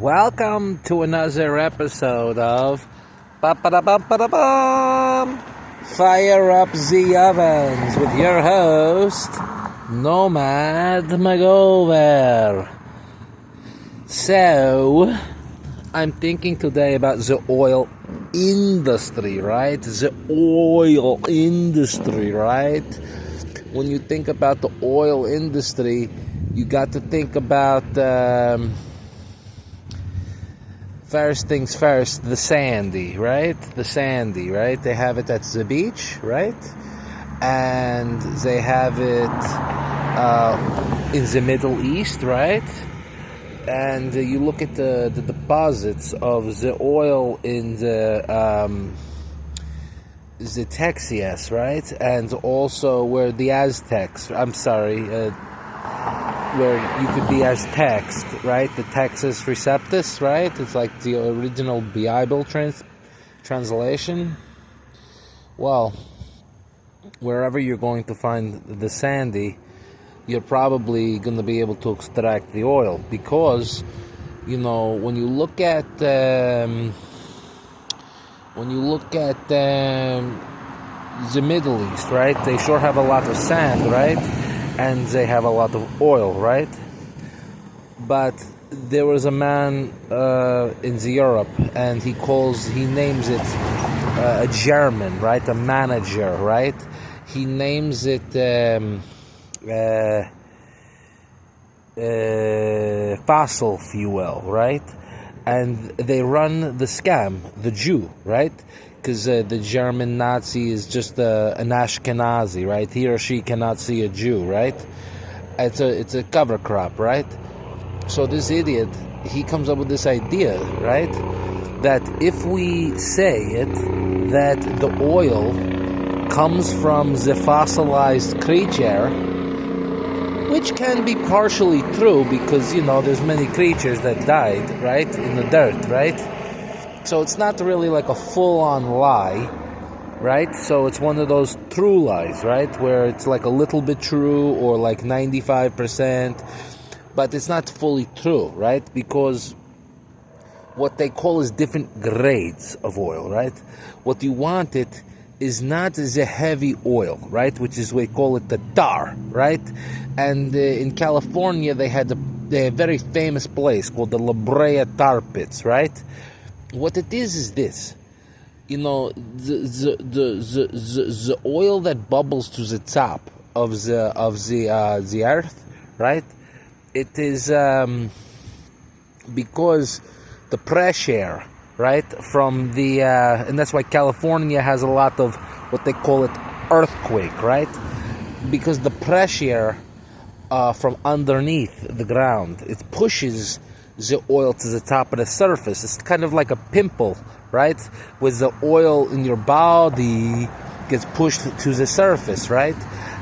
Welcome to another episode of Ba-ba-da-bum-ba-da-bum. Fire Up the Ovens with your host, Nomad Magover. So, I'm thinking today about the oil industry, right? The oil industry, right? When you think about the oil industry, you got to think about first things first, the sandy, right? The sandy, right? They have it at the beach, right? And they have it in the Middle East, right? And you look at the deposits of the oil in the Texas, right? And also where the Aztecs, where you could be Aztecs, right? The Texas Receptus, right? It's like the original Bible translation. Well, wherever you're going to find the sandy, you're probably going to be able to extract the oil, because, you know, when you look at the Middle East, right? They sure have a lot of sand, right? And they have a lot of oil, right? But there was a man in Europe, and he names it a German, right? A manager, right? He names it fossil fuel, right? And they run the scam, the Jew, right? Because the German Nazi is just an Ashkenazi, right? He or she cannot see a Jew, right? It's a cover crop, right? So this idiot, he comes up with this idea, right? That if we say it, that the oil comes from the fossilized creature, which can be partially true because, you know, there's many creatures that died, right, in the dirt, right? So it's not really like a full-on lie, right? So it's one of those true lies, right, where it's like a little bit true or like 95%, but it's not fully true, right? Because what they call is different grades of oil, right? What you want it is not the heavy oil, right, which is we call it the tar, right? And in California they have a very famous place called the La Brea tar pits, right? What it is this, you know, the oil that bubbles to the top of the earth, right? It is because the pressure, right, from the and that's why California has a lot of what they call it earthquake, right? Because the pressure from underneath the ground, it pushes the oil to the top of the surface. It's kind of like a pimple, right? With the oil in your body gets pushed to the surface, right?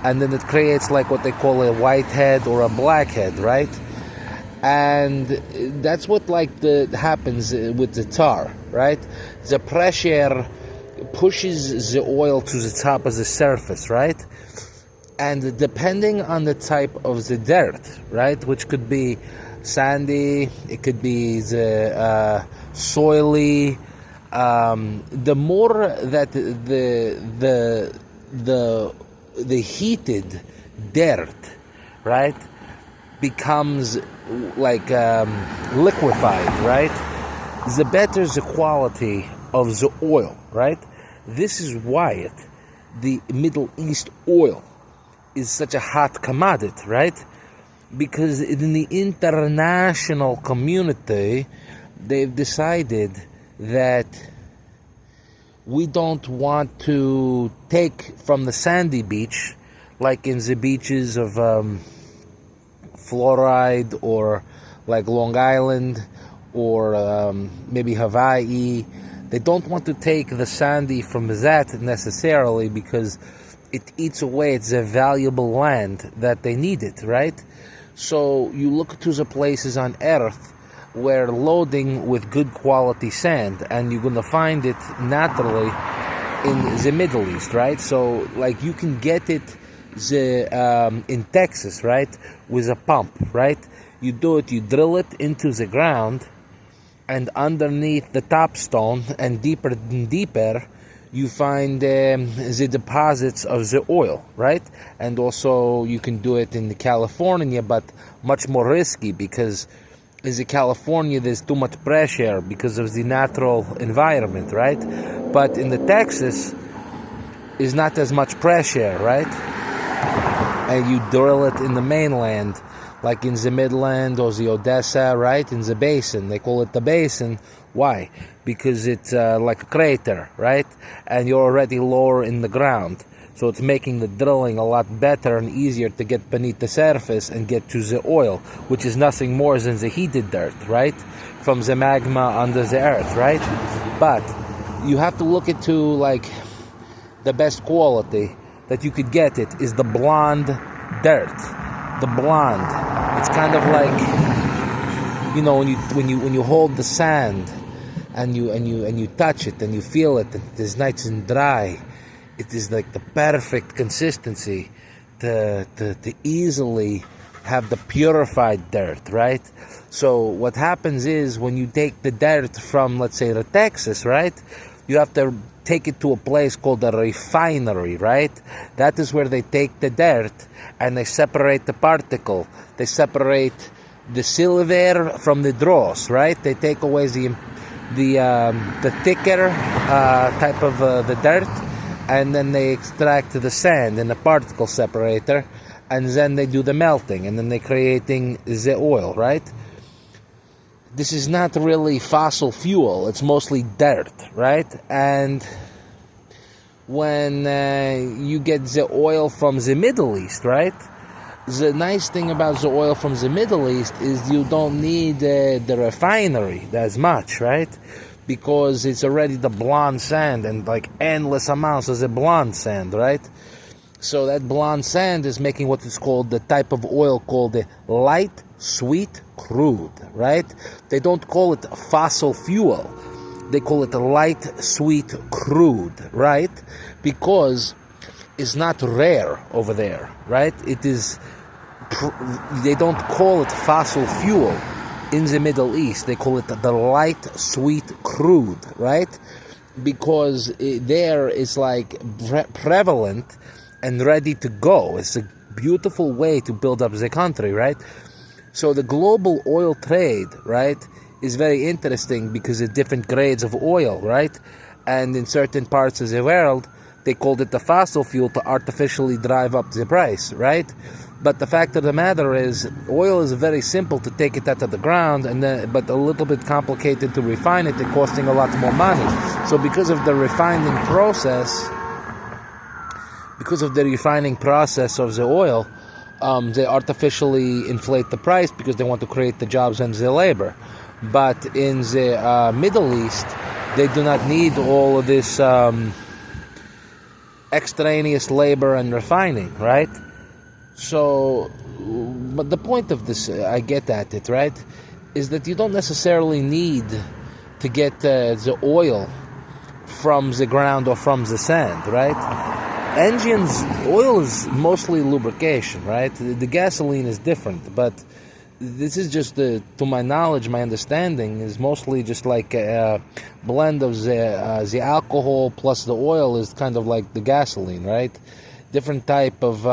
And then it creates like what they call a white head or a black head, right? And that's what happens with the tar, right? The pressure pushes the oil to the top of the surface, right? And depending on the type of the dirt, right, which could be sandy, it could be the soily, the more that the heated dirt, right, becomes like liquefied, right, the better the quality of the oil, right? This is why the Middle East oil is such a hot commodity, right? Because in the international community, they've decided that we don't want to take from the sandy beach, like in the beaches of Florida or like Long Island or maybe Hawaii. They don't want to take the sandy from that necessarily because it eats away at the valuable land that they need it, right? So you look to the places on earth where loading with good quality sand, and you're going to find it naturally in the Middle East, right? So like you can get it in Texas, right, with a pump, right? You do it, you drill it into the ground, and underneath the top stone and deeper, you find the deposits of the oil, right? And also you can do it in California, but much more risky, because in California there's too much pressure because of the natural environment, right? But in the Texas is not as much pressure, right? And you drill it in the mainland, like in the Midland or the Odessa, right? In the basin. They call it the basin. Why? Because it's like a crater, right? And you're already lower in the ground. So it's making the drilling a lot better and easier to get beneath the surface and get to the oil, which is nothing more than the heated dirt, right? From the magma under the earth, right? But you have to look into, like, the best quality that you could get. It is the blonde dirt. The blonde. It's kind of like, you know, when you hold the sand and you touch it and you feel it, it is nice and dry. It is like the perfect consistency to easily have the purified dirt, right? So what happens is, when you take the dirt from, let's say, the Texas, right, you have to take it to a place called a refinery, right? That is where they take the dirt and they separate the particle. They separate the silver from the dross, right? They take away the thicker type of the dirt, and then they extract the sand in a particle separator, and then they do the melting, and then they're creating the oil, right? This is not really fossil fuel. It's mostly dirt, right? And when you get the oil from the Middle East, right? The nice thing about the oil from the Middle East is you don't need the refinery as much, right? Because it's already the blonde sand, and like endless amounts of the blonde sand, right? So that blonde sand is making what is called the type of oil called the light sweet crude, right? They don't call it fossil fuel. They call it a light sweet crude, right? Because it's not rare over there, right? It is. They don't call it fossil fuel in the Middle East. They call it the light sweet crude, right? Because there is like prevalent and ready to go. It's a beautiful way to build up the country, right? So the global oil trade, right, is very interesting because of different grades of oil, right? And in certain parts of the world, they called it the fossil fuel to artificially drive up the price, right? But the fact of the matter is, oil is very simple to take it out of the ground, but a little bit complicated to refine it, and costing a lot more money. So because of the refining process of the oil, they artificially inflate the price because they want to create the jobs and the labor. But in the Middle East, they do not need all of this extraneous labor and refining, right? So, but the point of this, I get at it, right, is that you don't necessarily need to get the oil from the ground or from the sand, right? Oil is mostly lubrication, right? The gasoline is different, but this is just, to my knowledge, my understanding, is mostly just like a blend of the alcohol plus the oil is kind of like the gasoline, right? Different type of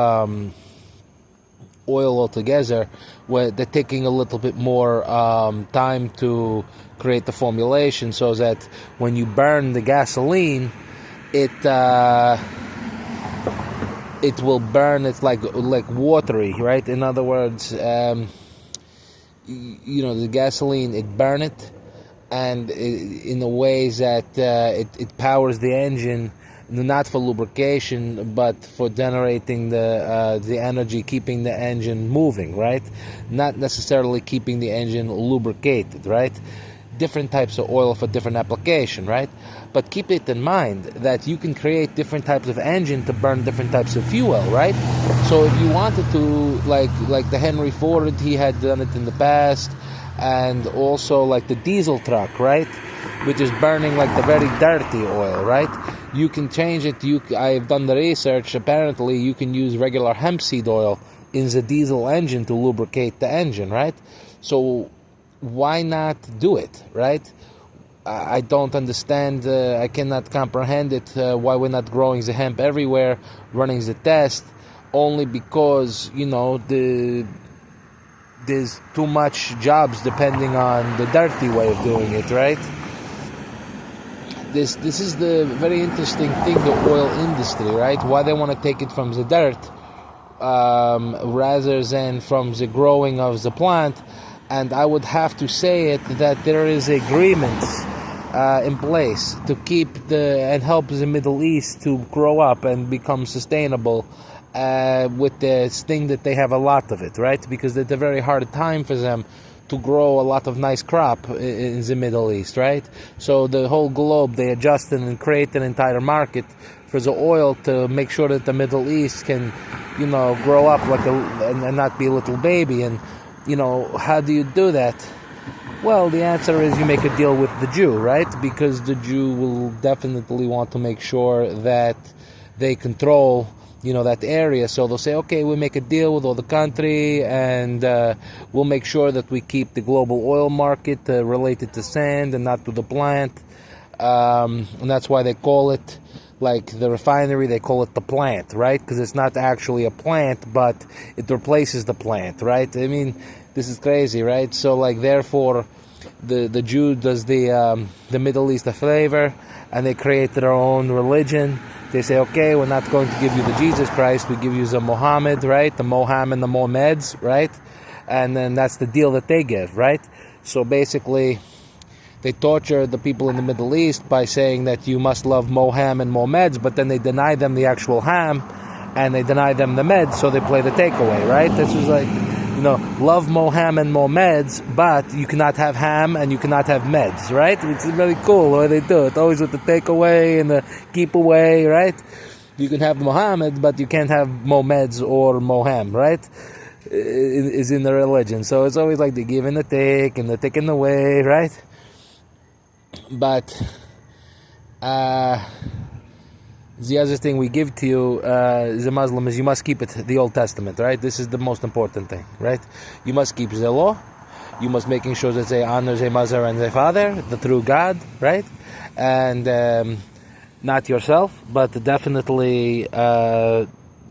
oil altogether, where they're taking a little bit more time to create the formulation, so that when you burn the gasoline, it will burn. It's like watery, right? In other words, the gasoline, it burn it, and in a way that it powers the engine, not for lubrication, but for generating the energy, keeping the engine moving, right? Not necessarily keeping the engine lubricated, right? Different types of oil for different application, right? But keep it in mind that you can create different types of engine to burn different types of fuel, right? So if you wanted to, like the Henry Ford, he had done it in the past, and also like the diesel truck, right? Which is burning like the very dirty oil, right? You can change it. I've done the research. Apparently, you can use regular hemp seed oil in the diesel engine to lubricate the engine, right? So why not do it, right? I don't understand, I cannot comprehend it, why we're not growing the hemp everywhere, running the test, only because, there's too much jobs depending on the dirty way of doing it, right? This is the very interesting thing, the oil industry, right? Why they want to take it from the dirt rather than from the growing of the plant. And I would have to say it that there is agreements in place to keep and help the Middle East to grow up and become sustainable with this thing that they have a lot of it, right? Because it's a very hard time for them to grow a lot of nice crop in the Middle East, right? So the whole globe, they adjusted and create an entire market for the oil to make sure that the Middle East can, grow up like and not be a little baby. And, how do you do that? Well, the answer is you make a deal with the Jew, right? Because the Jew will definitely want to make sure that they control that area. So they'll say, okay, we make a deal with all the country, and we'll make sure that we keep the global oil market related to sand and not to the plant. And that's why they call it, like the refinery, they call it the plant, right? Because it's not actually a plant, but it replaces the plant, right? I mean, this is crazy, right? So, therefore, the Jew does the Middle East a favor, and they create their own religion. They say, okay, we're not going to give you the Jesus Christ, we give you the Muhammad, right? The Moham and the Mohammeds, right? And then that's the deal that they give, right? So basically, they torture the people in the Middle East by saying that you must love Moham and Mohammeds, but then they deny them the actual ham, and they deny them the meds, so they play the takeaway, right? This is like, love Moham and Mohammeds, but you cannot have ham and you cannot have meds, right? It's really cool the way they do it, always with the takeaway and the keep away, right? You can have Mohammed, but you can't have Mohammeds or Moham, right? Is in the religion. So it's always like the give and the take and the way, right? But the other thing we give to you as a Muslim is you must keep it, the Old Testament, right? This is the most important thing, right? You must keep the law. You must making sure that they honor their mother and their father, the true God, right? And not yourself, but definitely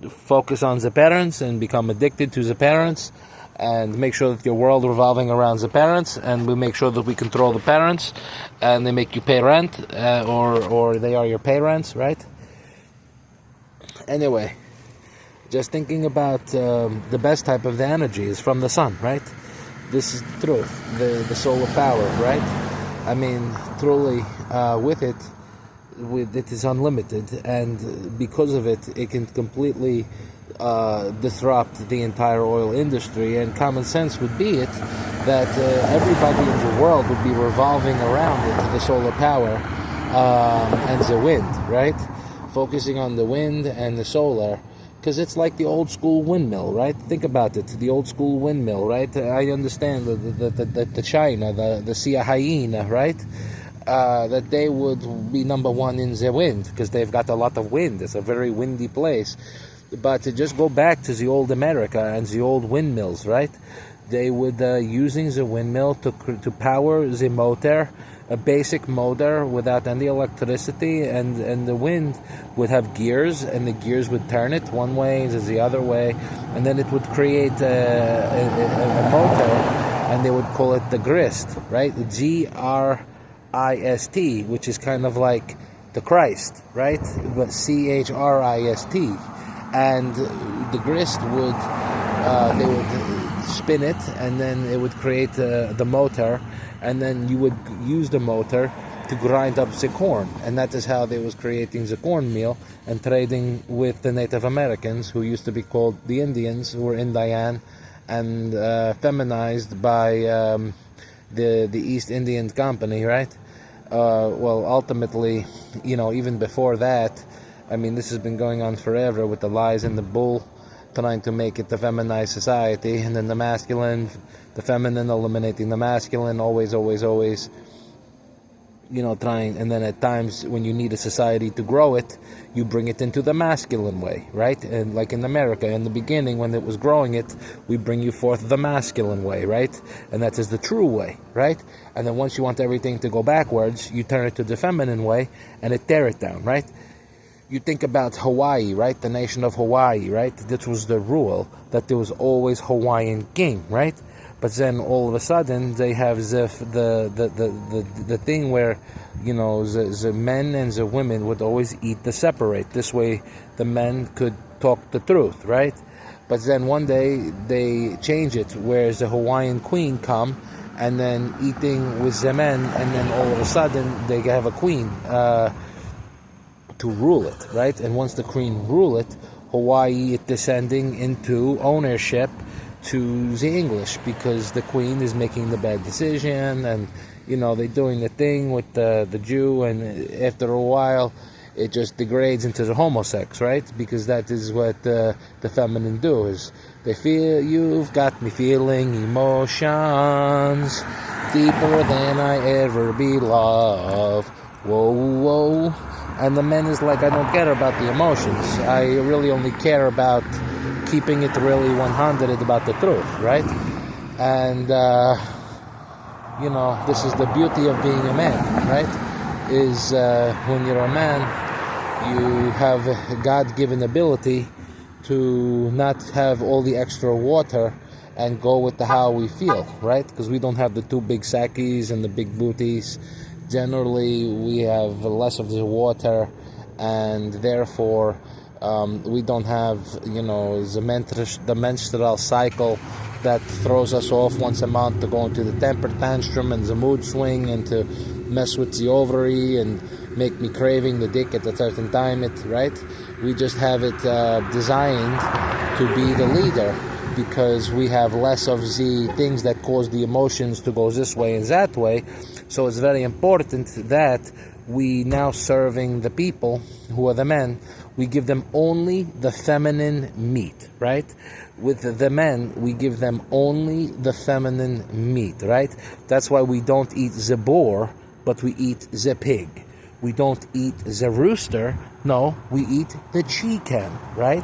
focus on the parents and become addicted to the parents, and make sure that your world revolving around the parents, and we make sure that we control the parents, and they make you pay rent, or they are your parents, right? Anyway, just thinking about the best type of the energy is from the sun, right? This is the truth, the solar power, right? I mean, truly, with it is unlimited, and because of it, it can completely disrupt the entire oil industry. And common sense would be it that everybody in the world would be revolving around it, the solar power and the wind, right? Focusing on the wind and the solar, because it's like the old school windmill, right? Think about it, the old school windmill, right? I understand the China, the Sia hyena, right? That they would be number one in the wind, because they've got a lot of wind. It's a very windy place. But to just go back to the old America and the old windmills, right? They would using the windmill to power the motor, a basic motor without any electricity, and the wind would have gears, and the gears would turn it one way to the other way, and then it would create a motor, and they would call it the grist, right? The G-R-I-S-T, which is kind of like the Christ, right? But C-H-R-I-S-T. And the grist would, they would spin it, and then it would create the motor, and then you would use the motor to grind up the corn, and that is how they was creating the cornmeal and trading with the Native Americans, who used to be called the Indians, who were Indian and feminized by the East Indian Company, right? Well, ultimately, even before that, I mean, this has been going on forever with the lies and the bull, trying to make it the feminized society, and then the masculine, the feminine eliminating the masculine, always, always, always. trying, and then at times when you need a society to grow it, you bring it into the masculine way, right? And like in America, in the beginning, when it was growing it, we bring you forth the masculine way, right? And that is the true way, right? And then once you want everything to go backwards, you turn it to the feminine way, and it tear it down, right? You think about Hawaii, right? The nation of Hawaii, right? This was the rule, that there was always Hawaiian king, right? But then all of a sudden they have the thing where the men and the women would always eat the separate. This way the men could talk the truth, right? But then one day they change it, where the Hawaiian queen come and then eating with the men, and then all of a sudden they have a queen to rule it, right? And once the queen rule it, Hawaii is descending into ownership to the English, because the queen is making the bad decision, and they're doing the thing with the Jew, and after a while it just degrades into the homosex, right? Because that is what the feminine do, is they feel, you've got me feeling emotions deeper than I ever be loved, whoa, whoa. And the men is like, I don't care about the emotions, I really only care about keeping it really 100 about the truth, right? And this is the beauty of being a man, right? Is when you're a man, you have a God-given ability to not have all the extra water and go with how we feel, right? Because we don't have the two big sackies and the big booties. Generally, we have less of the water, and therefore we don't have, the menstrual cycle that throws us off once a month to go into the temper tantrum and the mood swing and to mess with the ovary and make me craving the dick at a certain time, right? We just have it designed to be the leader, because we have less of the things that cause the emotions to go this way and that way. So it's very important that we now serving the people who are the men, we give them only the feminine meat, right? With the men, we give them only the feminine meat, right? That's why we don't eat the boar, but we eat the pig. We don't eat the rooster, no, we eat the chicken, right?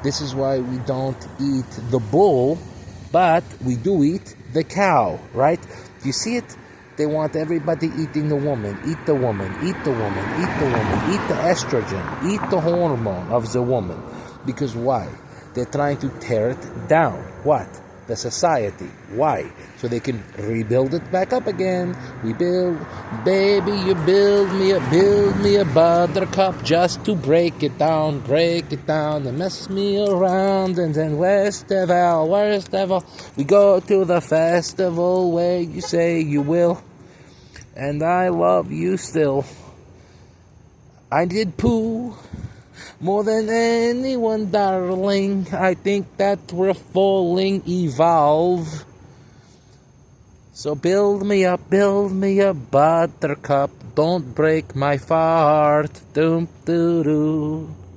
This is why we don't eat the bull, but we do eat the cow, right? You see it? They want everybody eating the woman. Eat the woman, eat the woman, eat the woman, eat the estrogen, eat the hormone of the woman. Because why? They're trying to tear it down. What? The society. Why? So they can rebuild it back up again. We build, baby, you build me a buttercup just to break it down, and mess me around, and then worst of all, we go to the festival where you say you will, and I love you still. I did poo more than anyone, darling. I think that we're falling evolve. So build me a buttercup. Don't break my fart. Doom doo doo.